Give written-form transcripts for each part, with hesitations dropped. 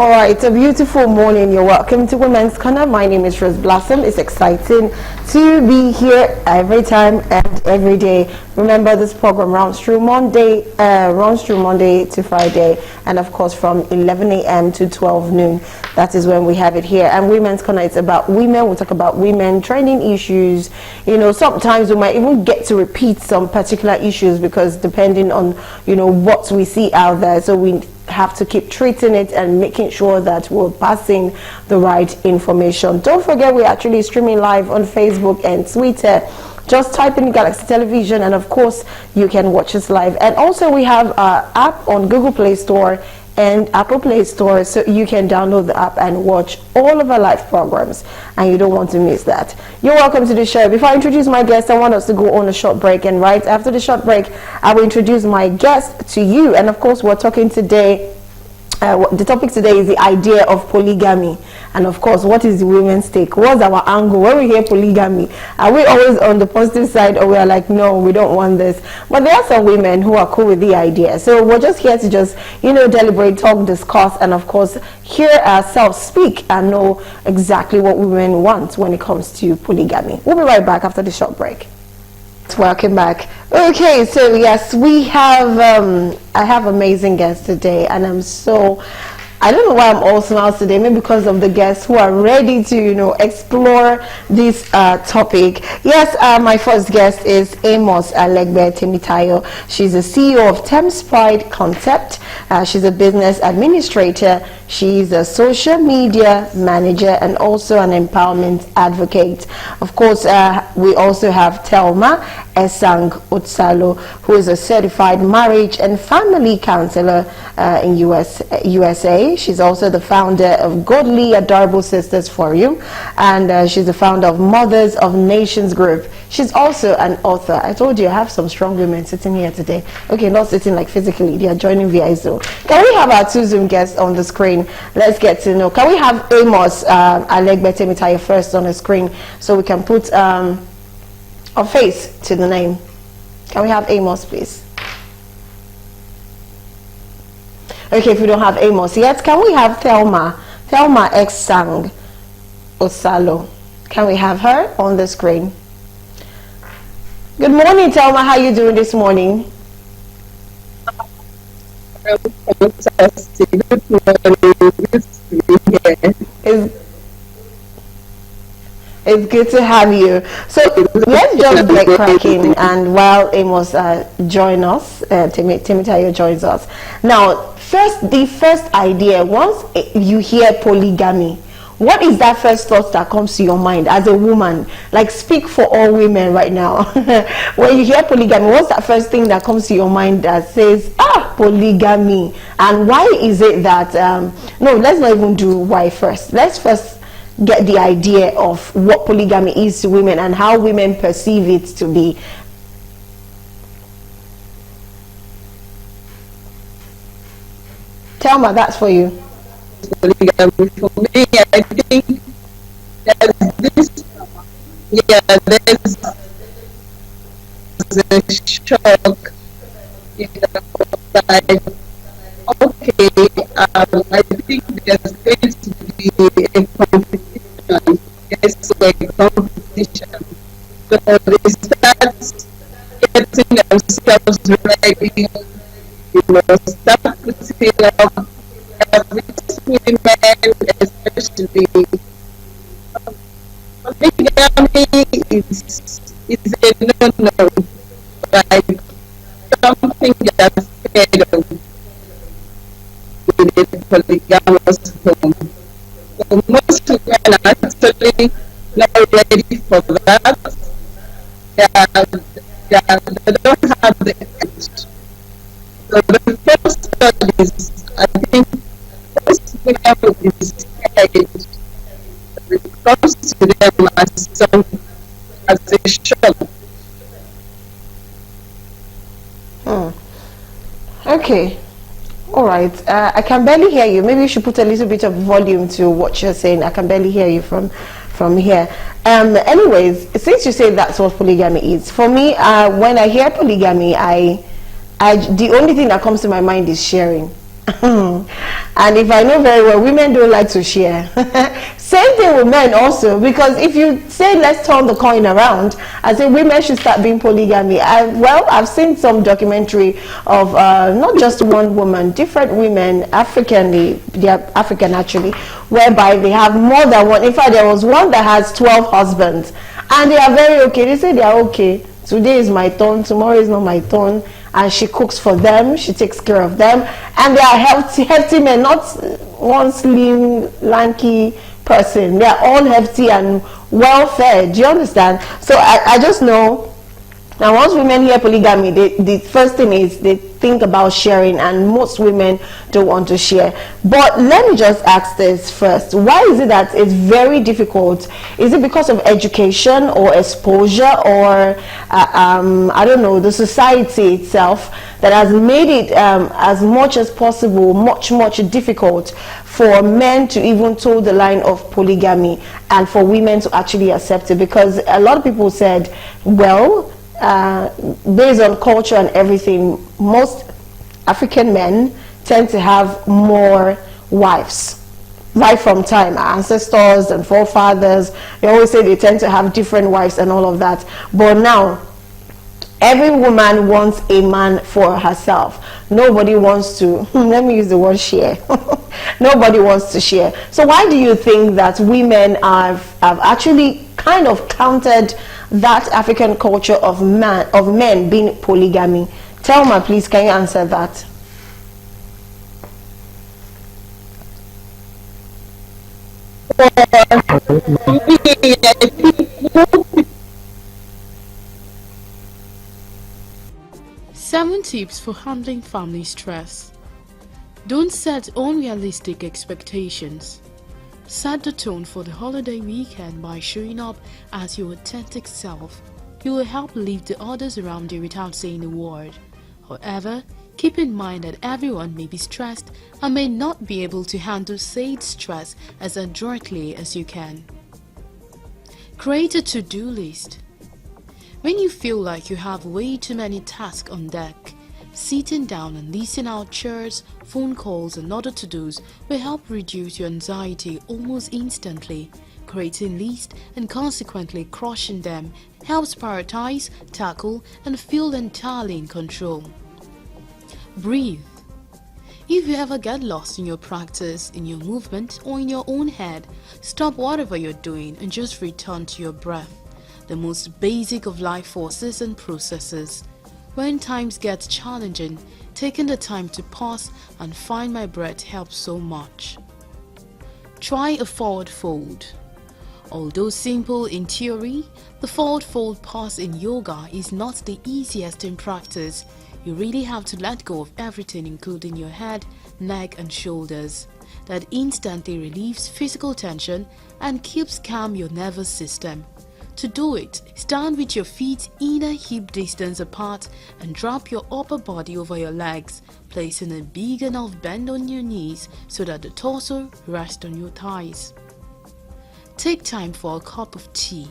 All right, it's a beautiful morning. You're welcome to Women's Corner. My name is Rose Blossom. It's exciting to be here every time and every day. Remember, this program runs through Monday to Friday, and of course from 11 a.m. to 12 noon. That is when we have it here. And Women's Corner, it's about women. We'll talk about women, trending issues. You know, sometimes we might even get to repeat some particular issues because depending on, you know, what we see out there. So we have to keep treating it and making sure that we're passing the right information. Don't forget, we're actually streaming live on Facebook and Twitter. Just type in Galaxy Television, and of course you can watch us live. And also we have our app on Google Play Store and Apple Play Store, so you can download the app and watch all of our live programs, and you don't want to miss that. You're welcome to the show. Before I introduce my guest, I want us to go on a short break, and right after the short break I will introduce my guest to you. And of course we're talking today, the topic today is the idea of polygamy, and of course what is the women's take? What's our angle when we hear polygamy? Are we always on the positive side, or we are like, no, we don't want this? But there are some women who are cool with the idea, so we're just here to just, you know, deliberate, talk, discuss, and of course hear ourselves speak and know exactly what women want when it comes to polygamy. We'll be right back after the short break. Welcome back. Okay, so yes, we have I have amazing guests today, and I don't know why I'm all smiles today, maybe because of the guests who are ready to, you know, explore this topic. Yes, my first guest is Amos Alegbe Temitayo. She's the CEO of Thames Pride Concept. She's a business administrator. She's a social media manager and also an empowerment advocate. Of course, we also have Thelma Esang Utsalo, who is a certified marriage and family counselor in USA. She's also the founder of Godly Adorable Sisters Forum, and she's the founder of Mothers of Nations Group. She's also an author. I told you I have some strong women sitting here today. Okay, not sitting like physically, they are joining via Zoom. Can we have our two Zoom guests on the screen? Let's get to know. Can we have Amos Alegbe Temitayo first on the screen so we can put a face to the name? Can we have Amos, please? Okay, if we don't have Amos yet, can we have Thelma Esang Utsalo? Can we have her on the screen? Good morning, Thelma. How are you doing this morning? It's good to have you. So let's just get cracking, and while Amos joins us, Temitayo joins us. Now, the first idea, once you hear polygamy, what is that first thought that comes to your mind as a woman? Like, speak for all women right now. When you hear polygamy, what's that first thing that comes to your mind that says, polygamy? And why is it that, no, let's not even do why first. Let's first get the idea of what polygamy is to women and how women perceive it to be. Thelma, that's for you. Polygamy for me, I think there's a shock, you know, like, okay, I think there's going to be a competition, yes, a competition. So they start getting themselves ready, you know, start putting up women, especially. Polygamy is a no-no, like something that's scared of in a polygamous home. So most women are actually not ready for that. They don't have the edge. So the first studies, I think most women will be scared. It comes to them as a shock. Okay. All right. I can barely hear you. Maybe you should put a little bit of volume to what you're saying. I can barely hear you from here. Anyways, since you say that's what polygamy is, for me, when I hear polygamy, the only thing that comes to my mind is sharing. And if I know very well, women don't like to share. Same thing with men also, because if you say let's turn the coin around, I say women should start being polygamy. I've seen some documentary of not just one woman, different women, they are African actually, whereby they have more than one. In fact, there was one that has 12 husbands, and they are very okay. They say they are okay. Today is my turn, tomorrow is not my turn, and she cooks for them, she takes care of them, and they are healthy men, not one slim, lanky person. They are all healthy and well fed. Do you understand? So I just know. Now, once women hear polygamy, the first thing is they think about sharing, and most women don't want to share. But let me just ask this first. Why is it that it's very difficult? Is it because of education or exposure, or I don't know, the society itself that has made it as much as possible much difficult for men to even toe the line of polygamy and for women to actually accept it? Because a lot of people said, well, based on culture and everything, most African men tend to have more wives. Right from time, our ancestors and forefathers, they always say they tend to have different wives and all of that. But now, every woman wants a man for herself. Nobody wants to, let me use the word share. Nobody wants to share. So why do you think that women have actually kind of countered that African culture of men being polygamy? Thelma, please, can you answer that? Seven tips for handling family stress. Don't set unrealistic expectations. Set the tone for the holiday weekend by showing up as your authentic self. You will help lift the others around you without saying a word. However, keep in mind that everyone may be stressed and may not be able to handle said stress as adroitly as you can. Create a to-do list. When you feel like you have way too many tasks on deck, sitting down and listing out chores, phone calls and other to-dos will help reduce your anxiety almost instantly. Creating lists and consequently crushing them helps prioritize, tackle, and feel entirely in control. Breathe. If you ever get lost in your practice, in your movement, or in your own head, stop whatever you're doing and just return to your breath, the most basic of life forces and processes. When times get challenging, taking the time to pause and find my breath helps so much. Try a forward fold. Although simple in theory, the forward fold pose in yoga is not the easiest in practice. You really have to let go of everything, including your head, neck and shoulders. That instantly relieves physical tension and keeps calm your nervous system. To do it, stand with your feet inner hip distance apart and drop your upper body over your legs, placing a big enough bend on your knees so that the torso rests on your thighs. Take time for a cup of tea.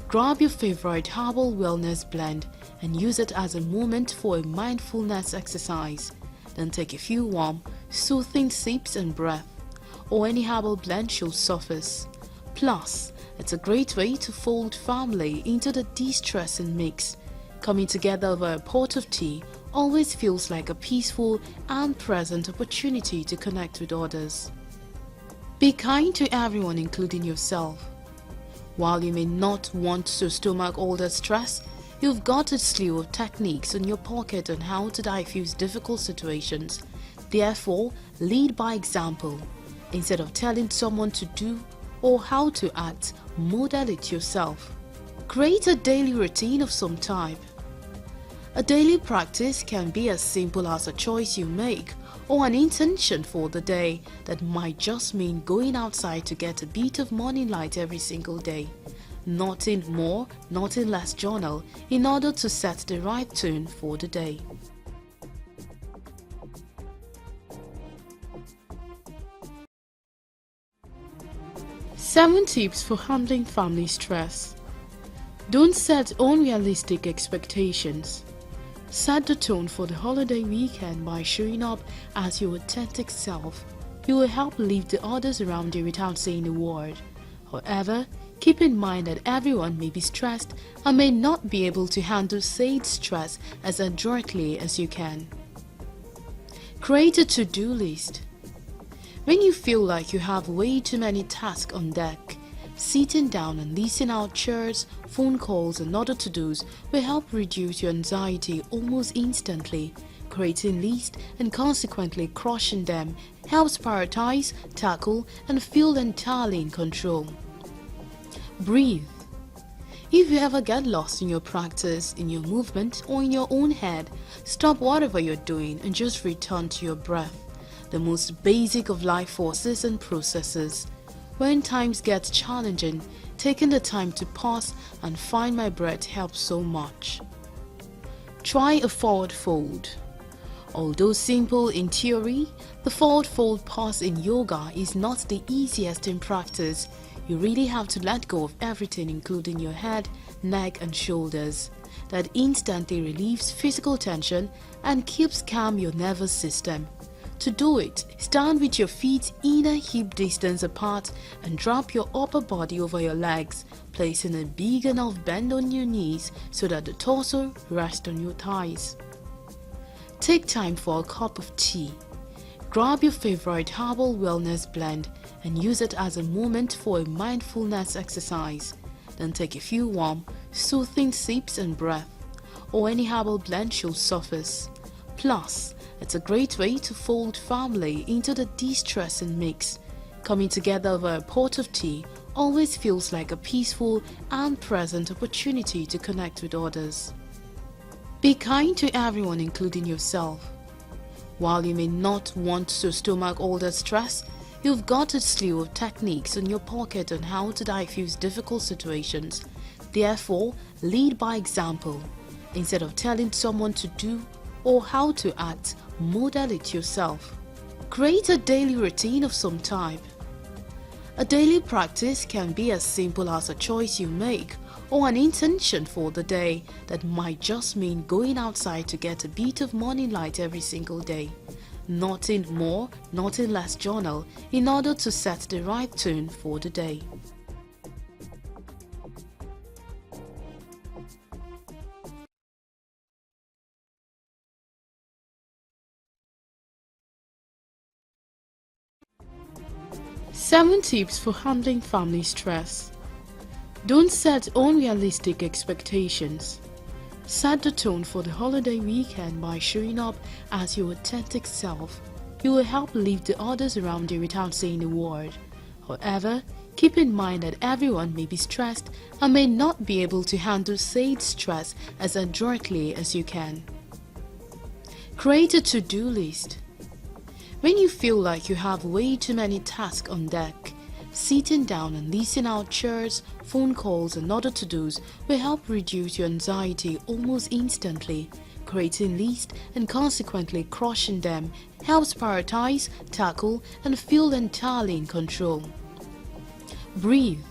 Grab your favorite herbal wellness blend and use it as a moment for a mindfulness exercise. Then take a few warm, soothing sips and breath, or any herbal blend should suffice. Plus, it's a great way to fold family into the de-stressing mix. Coming together over a pot of tea always feels like a peaceful and pleasant opportunity to connect with others. Be kind to everyone, including yourself. While you may not want to stomach all the stress, you've got a slew of techniques in your pocket on how to diffuse difficult situations. Therefore, lead by example. Instead of telling someone to do or how to act, model it yourself. Create a daily routine of some type. A daily practice can be as simple as a choice you make or an intention for the day that might just mean going outside to get a bit of morning light every single day. Nothing more, nothing less journal in order to set the right tone for the day. Seven tips for handling family stress. Don't set unrealistic expectations. Set the tone for the holiday weekend by showing up as your authentic self. you will help lift the others around you without saying a word. However, keep in mind that everyone may be stressed and may not be able to handle said stress as adroitly as you can. Create a to-do list. When you feel like you have way too many tasks on deck, sitting down and listing out chores, phone calls and other to-dos will help reduce your anxiety almost instantly. Creating lists and consequently crushing them helps prioritize, tackle and feel entirely in control. Breathe. If you ever get lost in your practice, in your movement or in your own head, stop whatever you're doing and just return to your breath, the most basic of life forces and processes. When times get challenging, taking the time to pause and find my breath helps so much. Try a forward fold. Although simple in theory, the forward fold pose in yoga is not the easiest in practice. You really have to let go of everything, including your head, neck and shoulders. That instantly relieves physical tension and keeps calm your nervous system. To do it, stand with your feet inner hip distance apart and drop your upper body over your legs, placing a big enough bend on your knees so that the torso rests on your thighs. Take time for a cup of tea. Grab your favorite herbal wellness blend and use it as a moment for a mindfulness exercise. Then take a few warm, soothing sips and breath, or any herbal blend should suffice. Plus, it's a great way to fold family into the de-stressing mix. Coming together over a pot of tea always feels like a peaceful and pleasant opportunity to connect with others. Be kind to everyone, including yourself. While you may not want to stomach all that stress, you've got a slew of techniques in your pocket on how to diffuse difficult situations. Therefore, lead by example. Instead of telling someone to do or how to act, model it yourself. Create a daily routine of some type. A daily practice can be as simple as a choice you make or an intention for the day that might just mean going outside to get a bit of morning light every single day. Nothing more, nothing less journal in order to set the right tone for the day. Seven tips for handling family stress. Don't set unrealistic expectations. Set the tone for the holiday weekend by showing up as your authentic self. You will help lift the others around you without saying a word. However, keep in mind that everyone may be stressed and may not be able to handle said stress as adroitly as you can. Create a to-do list. When you feel like you have way too many tasks on deck, sitting down and listing out chores, phone calls and other to-dos will help reduce your anxiety almost instantly. Creating lists and consequently crushing them helps prioritize, tackle and feel entirely in control. Breathe.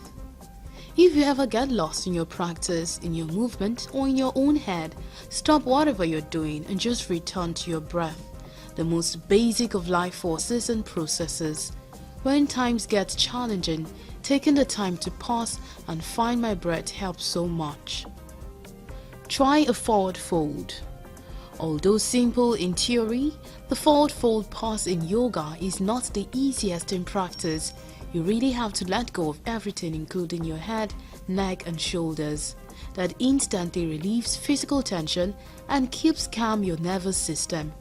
If you ever get lost in your practice, in your movement or in your own head, stop whatever you're doing and just return to your breath, the most basic of life forces and processes. When times get challenging, taking the time to pause and find my breath helps so much. Try a forward fold. Although simple in theory, the forward fold pose in yoga is not the easiest in practice. You really have to let go of everything, including your head, neck and shoulders. That instantly relieves physical tension and keeps calm your nervous system.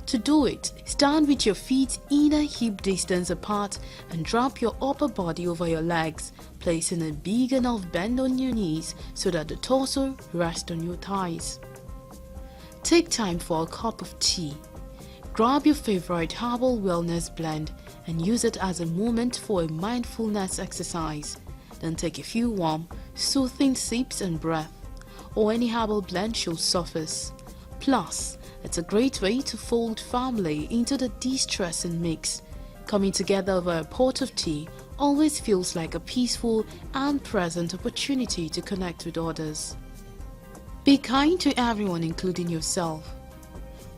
To do it, stand with your feet inner hip distance apart and drop your upper body over your legs, placing a big enough bend on your knees so that the torso rests on your thighs. Take time for a cup of tea. Grab your favorite herbal wellness blend and use it as a moment for a mindfulness exercise. Then take a few warm, soothing sips and breath, or any herbal blend should suffice. Plus, it's a great way to fold family into the de-stressing mix. Coming together over a pot of tea always feels like a peaceful and pleasant opportunity to connect with others. Be kind to everyone, including yourself.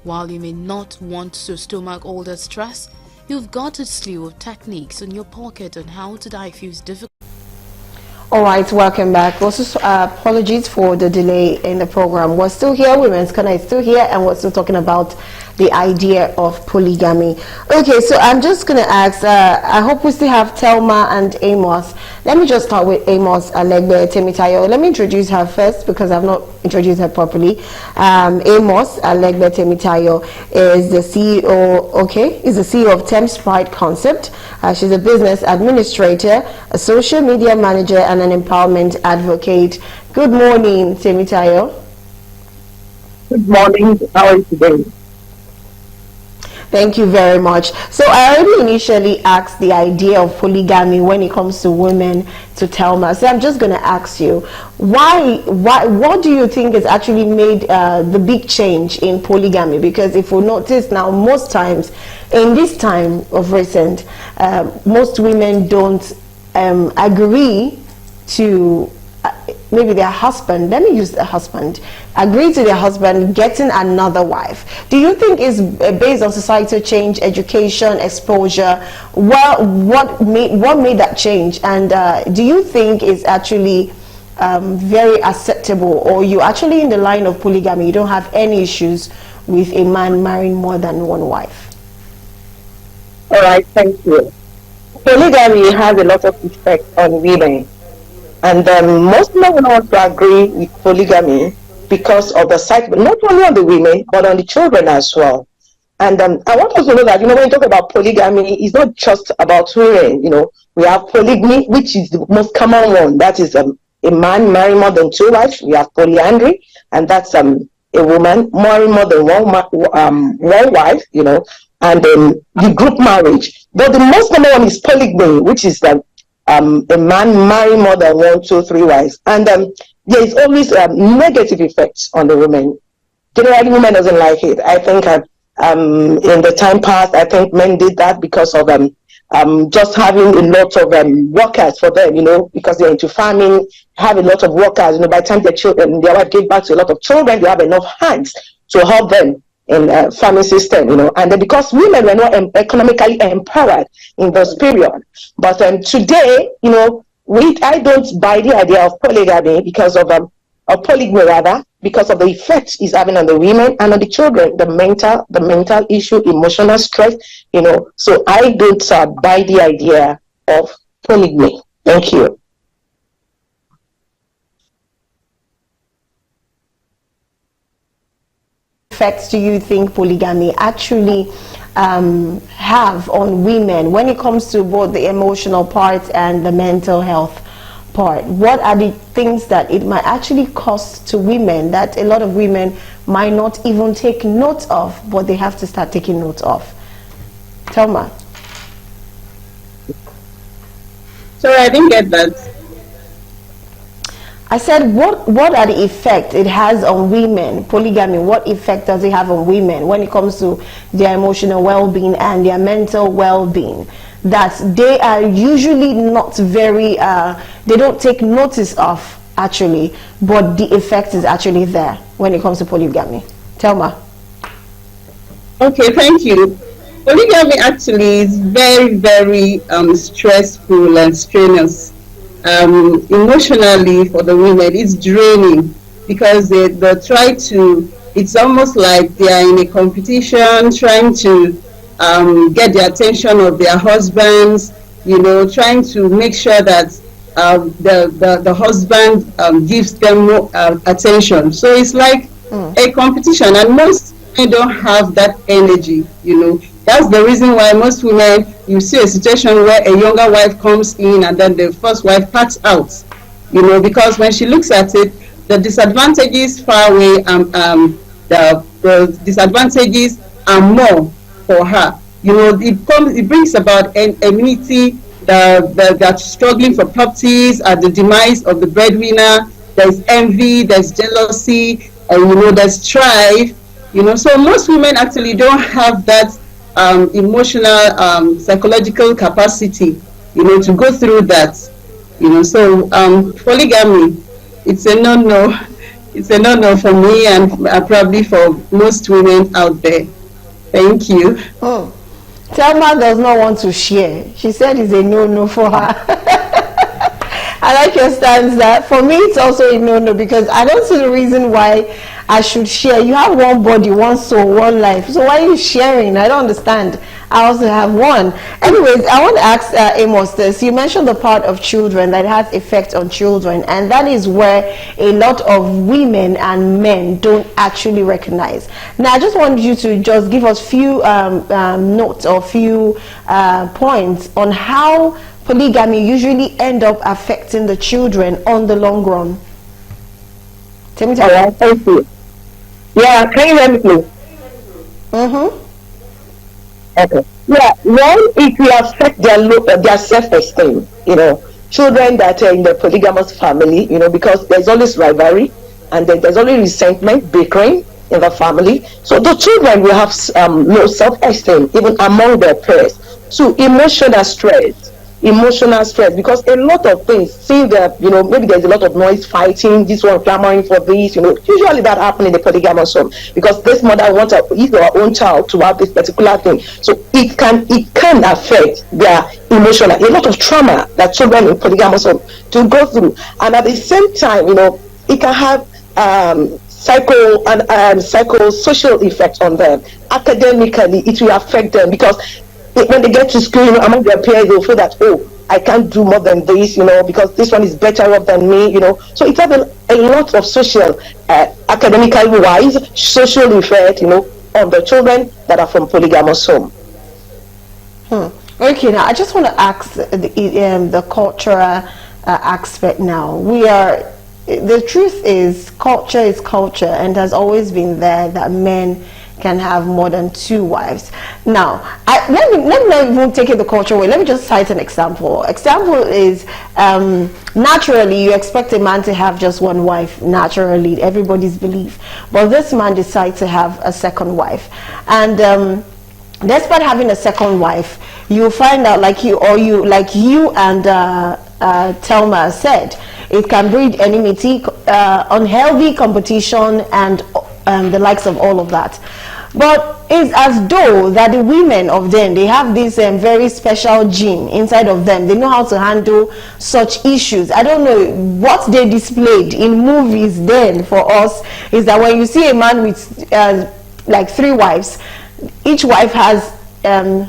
While you may not want to stomach all that stress, You've got a slew of techniques in your pocket on how to diffuse difficult. All right, welcome back. Also, apologies for the delay in the program. We're still here, Women's Corner is still here, and we're still talking about the idea of polygamy. Okay, so I'm just going to ask, I hope we still have Telma and Amos. Let me just start with Amos Alegbe Temitayo. Let me introduce her first because I've not introduced her properly. Amos Alegbe Temitayo is the CEO, is the CEO of Thames Pride Concept. She's a business administrator, a social media manager, and an empowerment advocate. Good morning, Temitayo. Good morning. How are you today? Thank you very much. So I already initially asked the idea of polygamy when it comes to women to Telma. So I'm just going to ask you, what do you think has actually made the big change in polygamy? Because if we notice now, most times in this time of recent, most women don't agree to maybe their husband, let me use the husband, agree to their husband getting another wife. Do you think it's based on societal change, education, exposure? What made that change? And do you think it's actually very acceptable, or you actually in the line of polygamy, you don't have any issues with a man marrying more than one wife? All right, thank you. Polygamy has a lot of effect on women. And most men will not agree with polygamy because of the side, not only on the women, but on the children as well. And I want us to know that, when you talk about polygamy, it's not just about women. We have polygamy, which is the most common one. That is a man marrying more than two wives. We have polyandry, and that's a woman marrying more than one wife, and the group marriage. But the most common one is polygamy, which is a man marrying more than 1, 2, 3 wives, and there is always negative effects on the women. Generally, women doesn't like it. I think in the time past, I think men did that because of just having a lot of workers for them, because they're into farming, have a lot of workers. By the time their wife gave back to a lot of children, they have enough hands to help them in farming system, and then because women were not economically empowered in those period. But today, I don't buy the idea of polygamy because of polygamy rather, because of the effect it's having on the women and on the children, the mental issue, emotional stress, So I don't buy the idea of polygamy. Thank you. Effects do you think polygamy actually have on women when it comes to both the emotional part and the mental health part? What are the things that it might actually cost to women that a lot of women might not even take note of, but they have to start taking note of? Telma. Sorry, I didn't get that. I said, what are the effects it has on women? Polygamy, what effect does it have on women when it comes to their emotional well-being and their mental well-being? That they are usually not very, they don't take notice of actually, but the effect is actually there when it comes to polygamy. Telma. Okay, thank you. Polygamy actually is very, very stressful and strenuous. Emotionally for the women, it's draining because they try to, it's almost like they are in a competition trying to get the attention of their husbands, trying to make sure that the husband gives them more attention. So it's like a competition, and most women don't have that energy, That's the reason why most women, you see a situation where a younger wife comes in and then the first wife packs out, because when she looks at it, the disadvantages far away, the disadvantages are more for her. It brings about an enmity, that struggling for properties at the demise of the breadwinner. There's envy, there's jealousy, there's strife, So most women actually don't have that emotional, psychological capacity, to go through that, So polygamy, it's a no-no. It's a no-no for me and probably for most women out there. Thank you. Thelma does not want to share. She said it's a no-no for her. I like your stance that for me it's also a no-no, because I don't see the reason why I should share. You have one body, one soul, one life. So why are you sharing? I don't understand. I also have one. Anyways, I want to ask Amos this. You mentioned the part of children that has effect on children, and that is where a lot of women and men don't actually recognize. Now, I just want you to just give us few notes or few points on how polygamy usually end up affecting the children on the long run. Tell me. All right, thank you. Yeah, can you hear me, please? Okay. Yeah, one, it will affect their self-esteem. You know, children that are in the polygamous family, you know, because there's always rivalry, and then there's always resentment, bickering in the family. So the children will have low self-esteem even among their peers. So emotional stress, because a lot of things, see that, you know, maybe there's a lot of noise, fighting, this one clamoring for this, you know, usually that happens in the polygamous home, because this mother wants her own child to have this particular thing. So it can affect their emotional, a lot of trauma that children in polygamous home to go through. And at the same time, you know, it can have psychosocial effects on them. Academically, it will affect them, because when they get to school, you know, among their peers, they'll feel that, oh, I can't do more than this, you know, because this one is better off than me, you know. So it has a lot of social, academically wise, social effect, you know, on the children that are from polygamous home. Okay, now I just want to ask the cultural aspect now. The truth is culture, and has always been there that men can have more than 2 wives. Now, let me not even take it the culture way. Let me just cite an example. Example is naturally you expect a man to have just 1 wife. Naturally, everybody's belief. But this man decides to have a second wife, and despite having a second wife, you find out, like you and Thelma said, it can breed enmity, unhealthy competition, and the likes of all of that. But it's as though that the women of then, they have this very special gene inside of them. They know how to handle such issues. I don't know what they displayed in movies then for us is that when you see a man with like 3 wives, each wife has a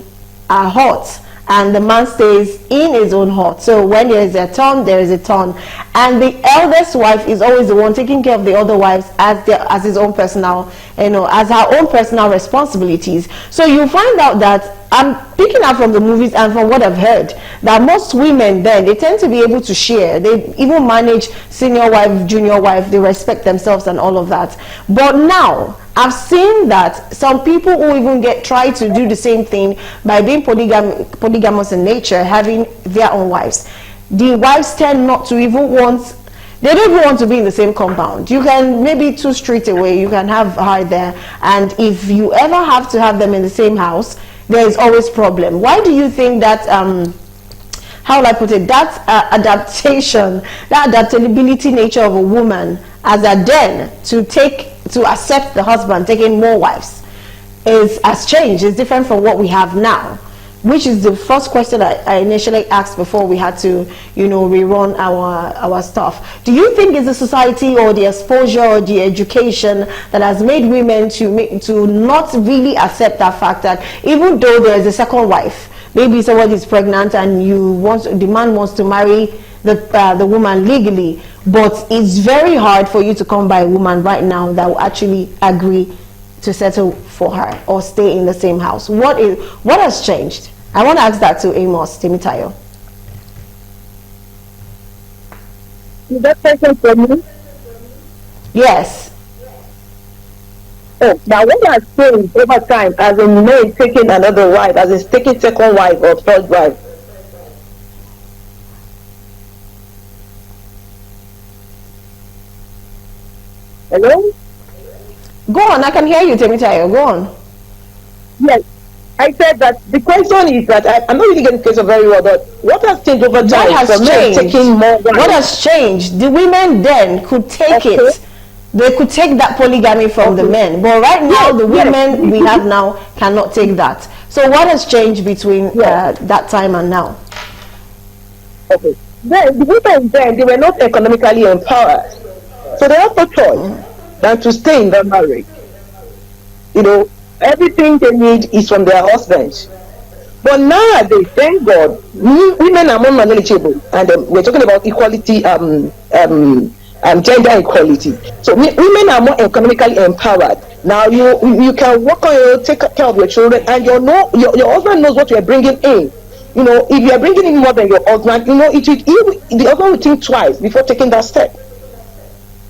hut, and the man stays in his own hut. So when there is a turn, there is a turn, and the eldest wife is always the one taking care of the other wives as his own personal, you know, as her own personal responsibilities. So you find out that, I'm picking up from the movies and from what I've heard, that most women then, they tend to be able to share. They even manage senior wife, junior wife, they respect themselves and all of that. But now I've seen that some people who even try to do the same thing by being polygamous in nature, having their own wives. The wives tend not to even want, they don't even want to be in the same compound. You can maybe 2 streets away, you can have her there, and if you ever have to have them in the same house, there is always problem. Why do you think that how will I put it, that adaptation, that adaptability nature of a woman as a den to accept the husband taking more wives has changed? It's different from what we have now, which is the first question I initially asked before we had to, you know, rerun our stuff. Do you think it's the society or the exposure or the education that has made women to not really accept that fact that even though there is a second wife, maybe someone is pregnant and the man wants to marry the woman legally, but it's very hard for you to come by a woman right now that will actually agree to settle for her or stay in the same house? What has changed? I want to ask that to Amos Temitayo. Is that question for me? Yes. Oh, now what has changed over time as a man taking another wife, as in taking second wife or third wife? Hello? Go on, I can hear you, Temitayo. Go on. Yes. I said that the question is that I'm not really getting the question very well, but what has changed over time? What has changed? Taking more wives? What has changed? The women then could take it. They could take that polygamy from the men. But right now, the women we have now cannot take that. So what has changed between that time and now? Okay. Then the women then, they were not economically empowered. So they have no choice than to stay in their marriage. You know, everything they need is from their husbands. But nowadays, thank God, women are more knowledgeable, and we're talking about equality, gender equality. So women are more economically empowered. Now you can work on your, take care of your children, and your husband knows what you are bringing in. You know, if you are bringing in more than your husband, you know, the husband will think twice before taking that step,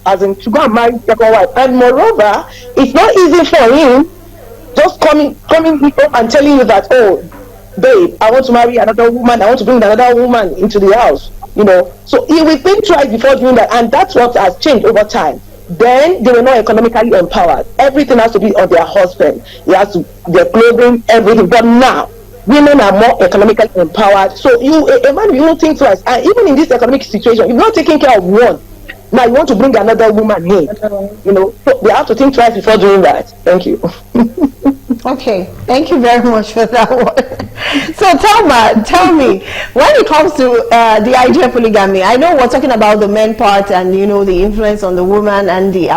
as in to go and marry second wife. And moreover, it's not easy for him just coming home and telling you that, oh, babe, I want to marry another woman, I want to bring another woman into the house, you know. So he will think twice before doing that, and that's what has changed over time. Then they were not economically empowered. Everything has to be on their husband. Their clothing, everything. But now, women are more economically empowered. So a man will think twice. And even in this economic situation, you're not taking care of one. Now you want to bring another woman in. You know, so they have to think twice before doing that. Thank you. Okay, thank you very much for that one. So tell me, when it comes to the idea of polygamy, I know we're talking about the men part and, you know, the influence on the woman and the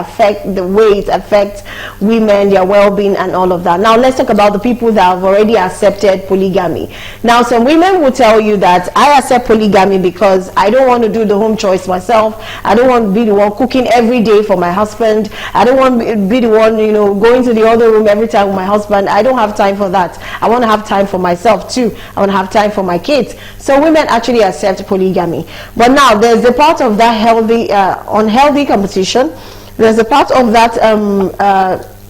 way it affects women, their well-being and all of that. Now let's talk about the people that have already accepted polygamy. Now some women will tell you that I accept polygamy because I don't want to do the home choice myself. I don't want to be the one cooking every day for my husband. I don't want to be the one, you know, going to the other room every time with my husband. I don't have time for that. I want to have time for myself too. I want to have time for my kids. So women actually accept polygamy. But now there's a part of that unhealthy competition. There's a part of that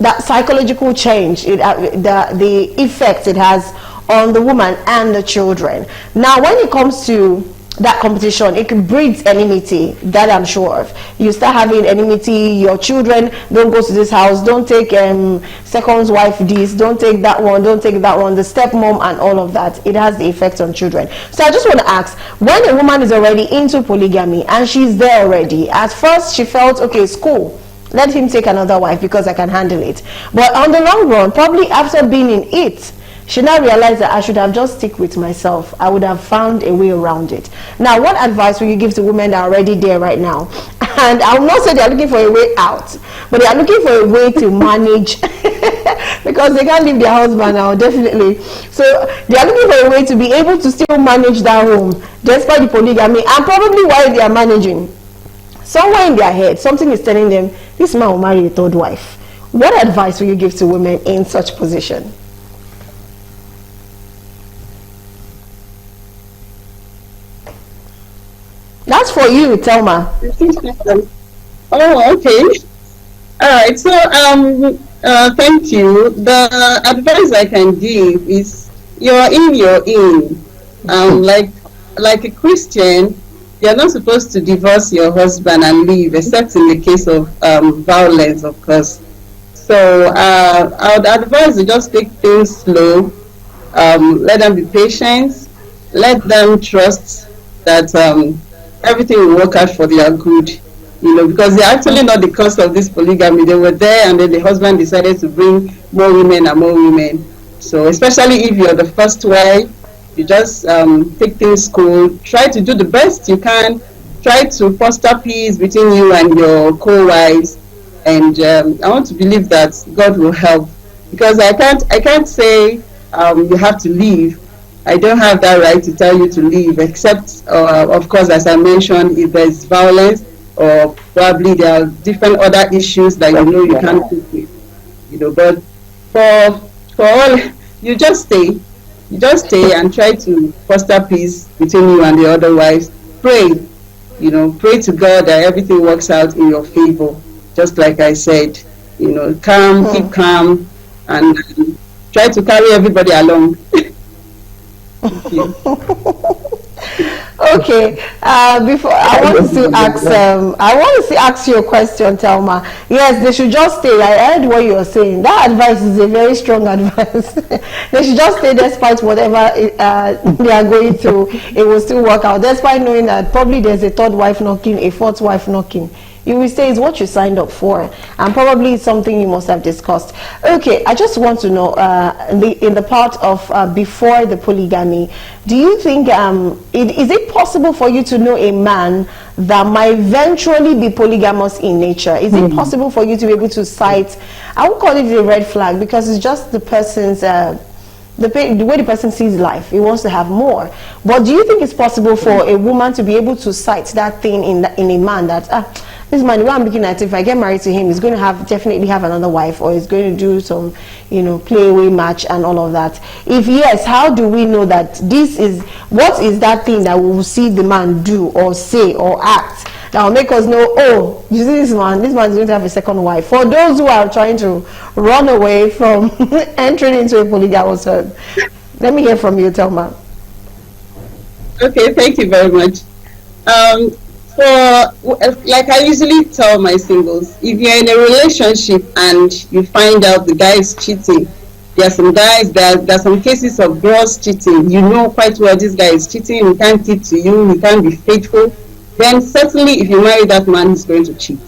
that psychological change, the effect it has on the woman and the children. Now when it comes to that competition, it can breed enmity, that I'm sure of. You start having enmity, your children don't go to this house, don't take second wife this, don't take that one, the stepmom and all of that. It has the effect on children. So I just want to ask, when a woman is already into polygamy and she's there already, at first she felt, okay, it's cool, let him take another wife because I can handle it. But on the long run, probably after being in it, she now realized that I should have just stick with myself. I would have found a way around it. Now, what advice will you give to women that are already there right now? And I will not say they are looking for a way out, but they are looking for a way to manage because they can't leave their husband now, definitely. So they are looking for a way to be able to still manage that home despite the polygamy, and probably while they are managing, somewhere in their head, something is telling them, this man will marry a third wife. What advice will you give to women in such position? That's for you, Thelma. Oh, okay. All right. So, thank you. The advice I can give is you're in. Like a Christian, you're not supposed to divorce your husband and leave, except in the case of violence, of course. So, I would advise you just take things slow. Let them be patient. Let them trust that everything will work out for their good, you know, because they're actually not the cause of this polygamy. They were there, and then the husband decided to bring more women and more women. So especially if you're the first wife, you just take things cool, try to do the best you can, try to foster peace between you and your co-wives, and I want to believe that God will help, because I can't say you have to leave. I don't have that right to tell you to leave, except, of course, as I mentioned, if there's violence or probably there are different other issues that you know you can't cope with, you know. But for all, you just stay and try to foster peace between you and the other wives. Pray, you know, pray to God that everything works out in your favor. Just like I said, you know, keep calm, and try to carry everybody along. Okay, before I want to ask you a question, Thelma. Yes, they should just stay. I heard what you were saying. That advice is a very strong advice. They should just stay despite whatever they are going through. It will still work out, despite knowing that probably there's a third wife knocking, a fourth wife knocking. you will say it's what you signed up for, and probably it's something you must have discussed. Okay, I just want to know, in the part of before the polygamy, do you think is it possible for you to know a man that might eventually be polygamous in nature? Is it possible for you to be able to cite, I would call it a red flag, because it's just the person's the way the person sees life. He wants to have more. But do you think it's possible for a woman to be able to cite that thing in a man, that this man, what I'm looking at, if I get married to him, he's going to definitely have another wife, or he's going to do some, play away match and all of that? If yes, how do we know that what is that thing that we will see the man do or say or act that will make us know, oh, you see this man is going to have a second wife? For those who are trying to run away from entering into a polygamous home, let me hear from you, Thelma. Okay, thank you very much. Like I usually tell my singles, if you're in a relationship and you find out the guy is cheating, there are some cases of girls cheating. You know quite well this guy is cheating, he can't keep to you, he can't be faithful. Then certainly if you marry that man, he's going to cheat.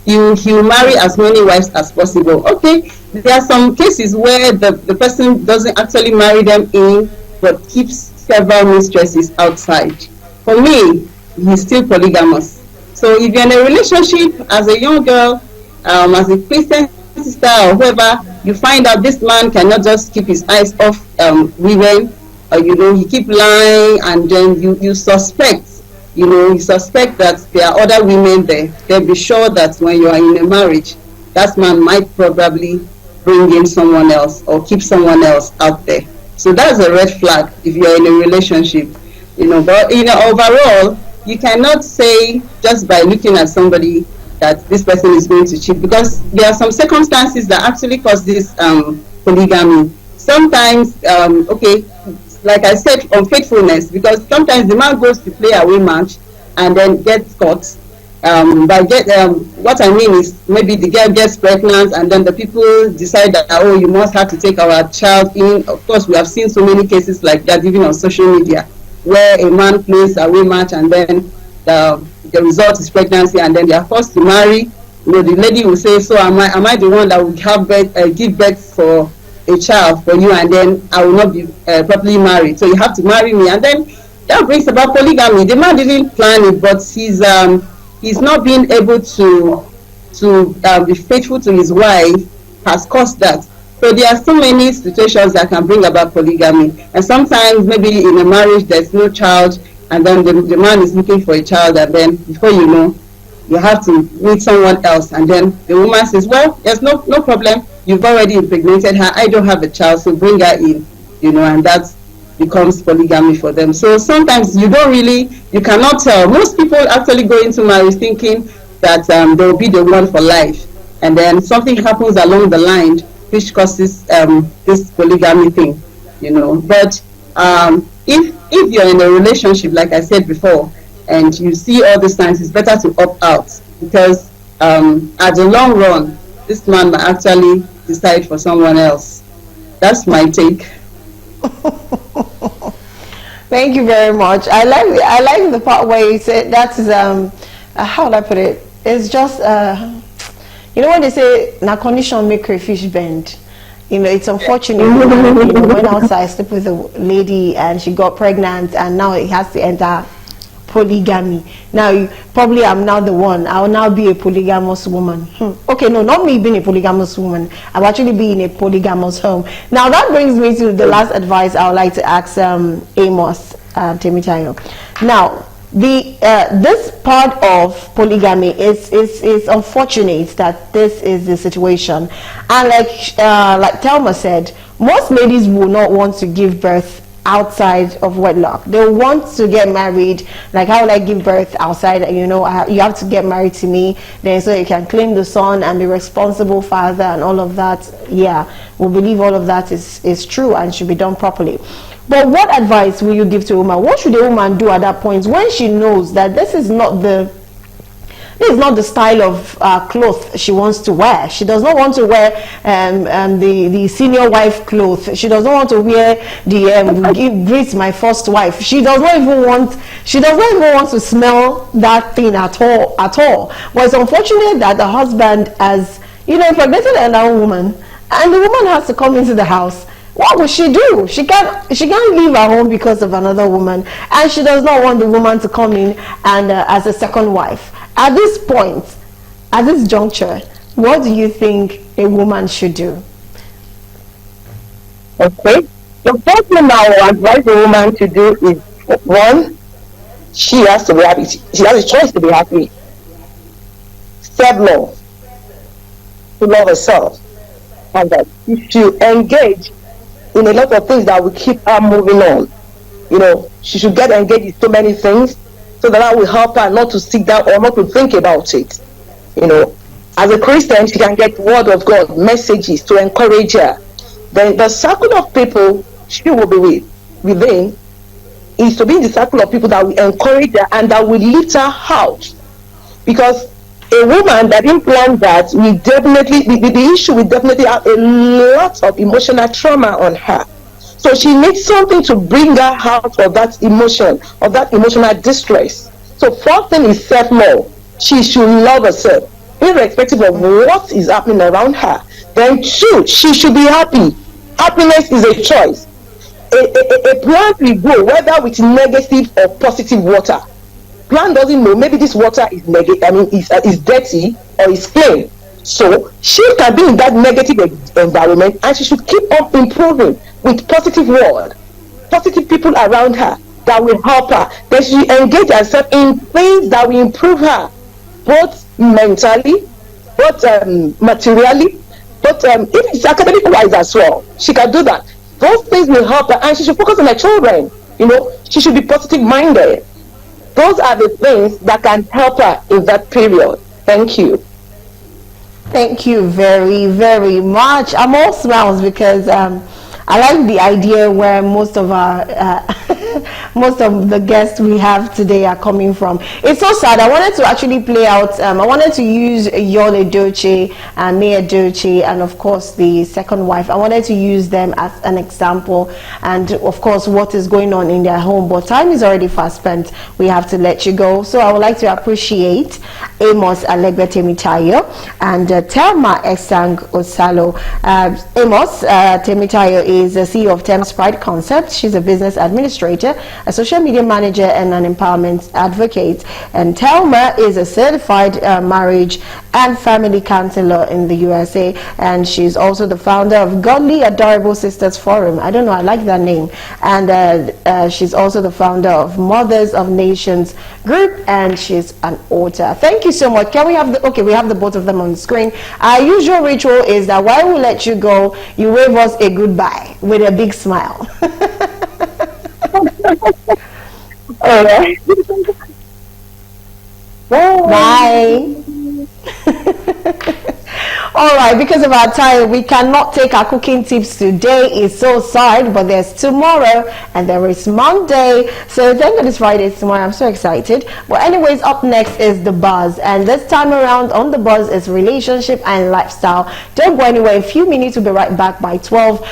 He will marry as many wives as possible. Okay, there are some cases where the person doesn't actually marry them in, but keeps several mistresses outside. For me, he's still polygamous. So if you're in a relationship as a young girl, as a Christian sister or whoever, you find out this man cannot just keep his eyes off women, or he keep lying, and then you suspect. You suspect that there are other women there. Then be sure that when you are in a marriage, that man might probably bring in someone else or keep someone else out there. So that's a red flag if you're in a relationship. But overall, you cannot say just by looking at somebody that this person is going to cheat, because there are some circumstances that actually cause this polygamy. Sometimes, like I said, unfaithfulness, because sometimes the man goes to play away match and then gets caught. What I mean is, maybe the girl gets pregnant and then the people decide that, oh, you must have to take our child in. Of course, we have seen so many cases like that, even on social media, where a man plays away match and then the result is pregnancy, and then they are forced to marry. The lady will say, so am I the one that will give birth for a child for you, and then I will not be properly married, so you have to marry me? And then that brings about polygamy. The man didn't plan it, but he's not being able to be faithful to his wife has caused that. So there are so many situations that can bring about polygamy. And sometimes maybe in a marriage there's no child, and then the man is looking for a child, and then before you know, you have to meet someone else, and then the woman says, well, there's no problem, you've already impregnated her, I don't have a child, so bring her in, and that becomes polygamy for them. So sometimes you cannot tell. Most people actually go into marriage thinking that they'll be the one for life, and then something happens along the line which causes this polygamy thing, But if you're in a relationship, like I said before, and you see all the signs, it's better to opt out, because at the long run, this man might actually decide for someone else. That's my take. Thank you very much. I like the part where you said that is how would I put it? It's just when they say na condition make crayfish bend. It's unfortunate. Went outside, slept with a lady, and she got pregnant, and now it has to enter polygamy. Now probably I'm now the one. I will now be a polygamous woman. Okay, no, not me being a polygamous woman. I'll actually be in a polygamous home. Now that brings me to the last advice I would like to ask Amos Temitayo. Now this part of polygamy is unfortunate that this is the situation, and like Thelma said, most ladies will not want to give birth outside of wedlock. They want to get married. Like, how will I give birth outside? You have to get married to me, then so you can claim the son and be responsible father and all of that. Yeah, we believe all of that is true and should be done properly. But what advice will you give to a woman? What should a woman do at that point when she knows that this is not the this is not the style of clothes she wants to wear. She does not want to wear the senior wife clothes. She does not want to wear the greet my first wife. She does not even want to smell that thing at all. But it's unfortunate that the husband has, impregnated another woman, and the woman has to come into the house. What will she do? She can't leave her home because of another woman, and she does not want the woman to come in and as a second wife. At this point, at this juncture, what do you think a woman should do? Okay. The first thing I will advise a woman to do is, one, she has to be happy. She has a choice to be happy. Self-love, to love herself, and that she should engage in a lot of things that will keep her moving on. She should get engaged in so many things, so that will help her not to sit down or not to think about it. As a Christian, she can get word of God, messages to encourage her. Then the circle of people she will be within is to be in the circle of people that will encourage her and that will lift her out. Because a woman that didn't plan that will definitely, the issue will definitely have a lot of emotional trauma on her. So she needs something to bring her out of that emotion, of that emotional distress. So first thing is self-love. She should love herself, irrespective of what is happening around her. Then two, she should be happy. Happiness is a choice. A plant will grow whether with negative or positive water. Plant doesn't know, maybe this water is negative, is dirty or is clean. So she can be in that negative environment, and she should keep on improving with positive word, positive people around her that will help her. Then she engage herself in things that will improve her, both mentally, both materially, but if it's academic wise as well, she can do that. Those things will help her, and she should focus on her children. She should be positive minded. Those are the things that can help her in that period. Thank you. Thank you very, very much. I'm all smiles because I like the idea where most of the guests we have today are coming from. It's so sad. I wanted to actually play out. I wanted to use Yul Edochie and Mia Edochie, and of course the second wife. I wanted to use them as an example, and of course what is going on in their home. But time is already fast spent. We have to let you go. So I would like to appreciate Amos Alegbe Temitayo and Thelma Esang Osalo. Amos Temitayo is the CEO of Thames Pride Concept. She's a business administrator, a social media manager, and an empowerment advocate. And Thelma is a certified marriage and family counselor in the USA, and she's also the founder of Godly Adorable Sisters Forum. I don't know, I like that name. And she's also the founder of Mothers of Nations Group, and she's an author. Thank you so much. Can we have we have the both of them on the screen. Our usual ritual is that while we let you go, you wave us a goodbye with a big smile. All right. Bye. All right, because of our time, we cannot take our cooking tips today. It's so sad, but there's tomorrow and there is Monday. So thank God it's Friday tomorrow. I'm so excited. But anyways, up next is The Buzz. And this time around on The Buzz is relationship and lifestyle. Don't go anywhere. In a few minutes, we'll be right back by 12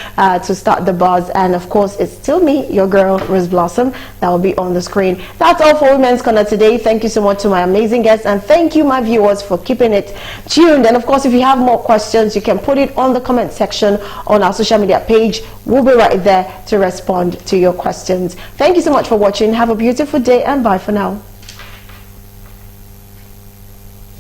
to start The Buzz. And of course, it's still me, your girl, Rose Blossom, that will be on the screen. That's all for Women's Corner today. Thank you so much to my amazing guests. And thank you, my viewers, for keeping it tuned. And of course, if you have more questions, you can put it on the comment section on our social media page. We'll be right there to respond to your questions. Thank you so much for watching. Have a beautiful day and bye for now.